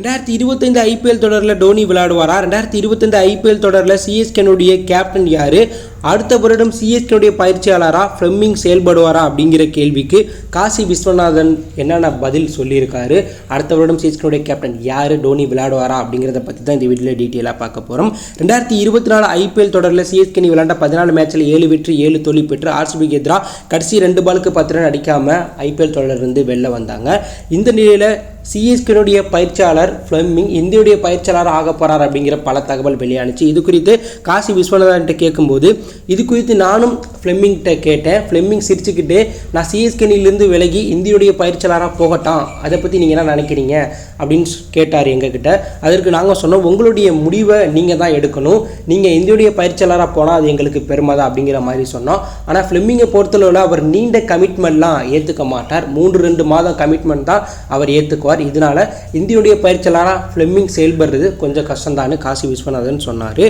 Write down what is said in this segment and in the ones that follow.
2025 IPL தொடரில் Dhoni விளையாடுவாரா? 2025 IPL தொடரில் சிஎஸ்கேனுடைய captain யாரு? அடுத்த வருடம் சிஎஸ்கேனுடைய பயிற்சியாளரா ஃப்ளெமிங் செயல்படுவாரா அப்படிங்கிற கேள்விக்கு காசி விஸ்வநாதன் என்னென்ன பதில் சொல்லியிருக்காரு. அடுத்த வருடம் சிஎஸ்கேனுடைய கேப்டன் யாரு, டோனி விளையாடுவாரா அப்படிங்கிறத பற்றி தான் இந்த வீடியோவில் டீட்டெயிலாக பார்க்க போகிறோம். 2024 ஐபிஎல் தொடரில் சிஎஸ்கே விளையாண்ட 14 மேட்ச்சில் 7 வெற்றி 7 தோல்வி பெற்று ஆர்சிபிக்கு எதிராக கடைசி 2 பாலுக்கு 10 ரன் அடிக்காமல் ஐபிஎல் தொடரிலிருந்து வெளில வந்தாங்க. இந்த நிலையில் சிஎஸ்கேனுடைய பயிற்சியாளர் ஃப்ளெமிங் இந்தியுடைய பயிற்சியாளர் ஆக போகிறார் அப்படிங்கிற பல தகவல் வெளியானுச்சு. இது குறித்து காசி விஸ்வநாதன்கிட்ட கேட்கும்போது இது குறித்து நானும் ஃப்ளெமிங்கிட்ட கேட்டேன். ஃப்ளெமிங் சிரிச்சுக்கிட்டு நான் சிஎஸ்கேனிலிருந்து விலகி இந்தியுடைய பயிற்சியாளராக போகட்டான், அதை பற்றி நீங்கள் என்ன நினைக்கிறீங்க அப்படின்னு கேட்டார் எங்ககிட்ட. அதற்கு நாங்கள் சொன்னோம், உங்களுடைய முடிவை நீங்கள் தான் எடுக்கணும், நீங்கள் இந்தியுடைய பயிற்சியாளராக போனால் அது எங்களுக்கு பெருமை தான் அப்படிங்கிற மாதிரி சொன்னோம். ஆனால் ஃப்ளெமிங்கை பொறுத்தளவில் அவர் நீண்ட கமிட்மெண்ட்லாம் ஏற்றுக்க மாட்டார். 3-2 மாதம் கமிட்மெண்ட் தான் அவர் ஏற்றுக்குவார். இதனால இந்தியுடைய பயிற்சியாளராக ஃப்ளெமிங் செயல்படுறது கொஞ்சம் கஷ்டம்தான்னு காசி விஸ்வநாதன் சொன்னார்.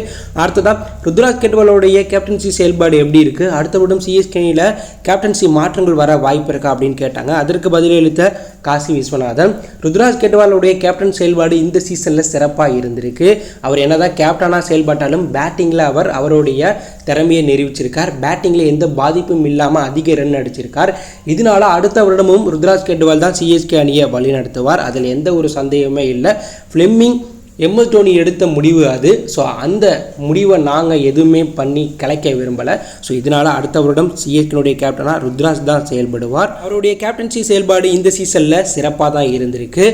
அடுத்ததான் ருத்ராஜ் கேட்வாலோடைய கேப்டன்சி செயல்பாடு எப்படி இருக்குது, அடுத்த வருடம் சிஎஸ்கேனில் கேப்டன்சி மாற்றங்கள் வர வாய்ப்பு இருக்கா அப்படின்னு கேட்டாங்க. அதற்கு பதிலளித்த காசி விஸ்வநாதன், ருத்ராஜ் கேட்வாலோடைய கேப்டன் செயல்பாடு இந்த சீசனில் சிறப்பாக இருந்திருக்கு. அவர் என்னதான் கேப்டனாக செயல்பட்டாலும் பேட்டிங்கில் அவர் அவருடைய திறமையை நிரூபிச்சிருக்கார். பேட்டிங்கில் எந்த பாதிப்பும் இல்லாமல் அதிக ரன் அடிச்சிருக்கார். இதனால அடுத்த வருடமும் ருத்ராஜ் கேட்வால் தான் சிஎஸ்கே அணியை வழிநடத்துவார். அதில் எந்த ஒரு சந்தேகமே இல்லை. ஃப்ளெமிங் எம்எஸ் தோனி எடுத்த முடிவு அது. ஸோ அந்த முடிவை நாங்கள் எதுவுமே பண்ணி கலைக்க விரும்பலை. ஸோ இதனால் அடுத்த வருடம் சிஎஸ்கேனுடைய கேப்டனாக ருத்ராஜ் தான் செயல்படுவார். அவருடைய கேப்டன்சி செயல்பாடு இந்த சீசனில் சிறப்பாக தான் இருந்திருக்கு.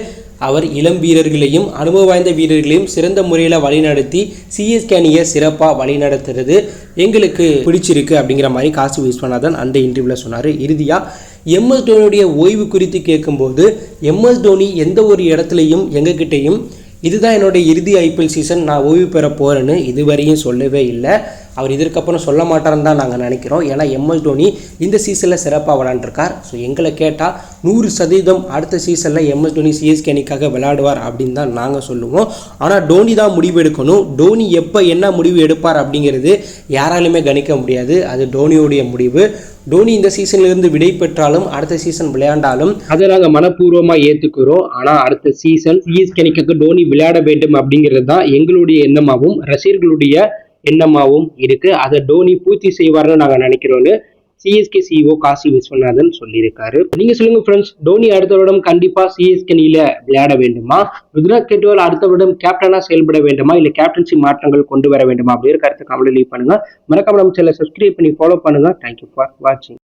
அவர் இளம் வீரர்களையும் அனுபவ வாய்ந்த வீரர்களையும் சிறந்த முறையில் வழிநடத்தி சிஎஸ்கே அணியை சிறப்பாக வழிநடத்துறது எங்களுக்கு பிடிச்சிருக்கு அப்படிங்கிற மாதிரி காசி விஸ்வநாதன் அந்த இன்டர்வியூவில் சொன்னார். இறுதியாக எம்எஸ் தோனியுடைய ஓய்வு குறித்து கேட்கும்போது எம்எஸ் தோனி எந்த ஒரு இடத்துலையும் எங்ககிட்டையும் இதுதான் என்னுடைய இறுதி ஐபிஎல் சீசன், நான் ஓய்வு பெற போகிறேன்னு இதுவரையும் சொல்லவே இல்லை. அவர் இதற்கப்புறம் சொல்ல மாட்டார்னு தான் நாங்கள் நினைக்கிறோம். ஏன்னா எம்எஸ் தோனி இந்த சீசனில் சிறப்பாக விளையாண்டுருக்கார். ஸோ எங்களை கேட்டால் 100% அடுத்த சீசனில் எம்எஸ் தோனி சிஎஸ்கே அணிக்காக விளையாடுவார் அப்படின்னு தான் நாங்கள் சொல்லுவோம். ஆனால் டோனி தான் முடிவு எடுக்கணும். டோனி எப்போ என்ன முடிவு எடுப்பார் அப்படிங்கிறது யாராலுமே கணிக்க முடியாது. அது டோனியோடைய முடிவு. டோனி இந்த சீசன்லேருந்து விடை பெற்றாலும் அடுத்த சீசன் விளையாண்டாலும் அதை நாங்கள் மனப்பூர்வமாக ஏற்றுக்கிறோம். ஆனால் அடுத்த சீசன் சிஎஸ்கே அணிக்காக டோனி விளையாட வேண்டும் அப்படிங்கிறது தான் எங்களுடைய எண்ணமாகவும் ரசிகர்களுடைய எண்ணமாகவும் இருக்கு. அதை டோனி பூர்த்தி செய்வார்னு நாங்கள் நினைக்கிறோன்னு சிஎஸ்கே சிஇஓ காசி விஸ்வநாதன் சொல்லியிருக்காரு. நீங்க சொல்லுங்க ஃப்ரெண்ட்ஸ், டோனி அடுத்த வருடம் கண்டிப்பா சிஎஸ்கே அணியில விளையாட வேண்டுமா? ருத்ராஜ் கேட்வால் அடுத்த வருடம் கேப்டனா செயல்பட வேண்டுமா, இல்ல கேப்டன்சி மாற்றங்கள் கொண்டு வர வேண்டுமா அப்படிங்கிற கருத்தை கமெண்ட்ல லீவ் பண்ணுங்க. மறக்காம நம்ம சேனலை சப்ஸ்கிரைப் பண்ணி ஃபாலோ பண்ணுங்க. தேங்க்யூ ஃபார் வாட்சிங்.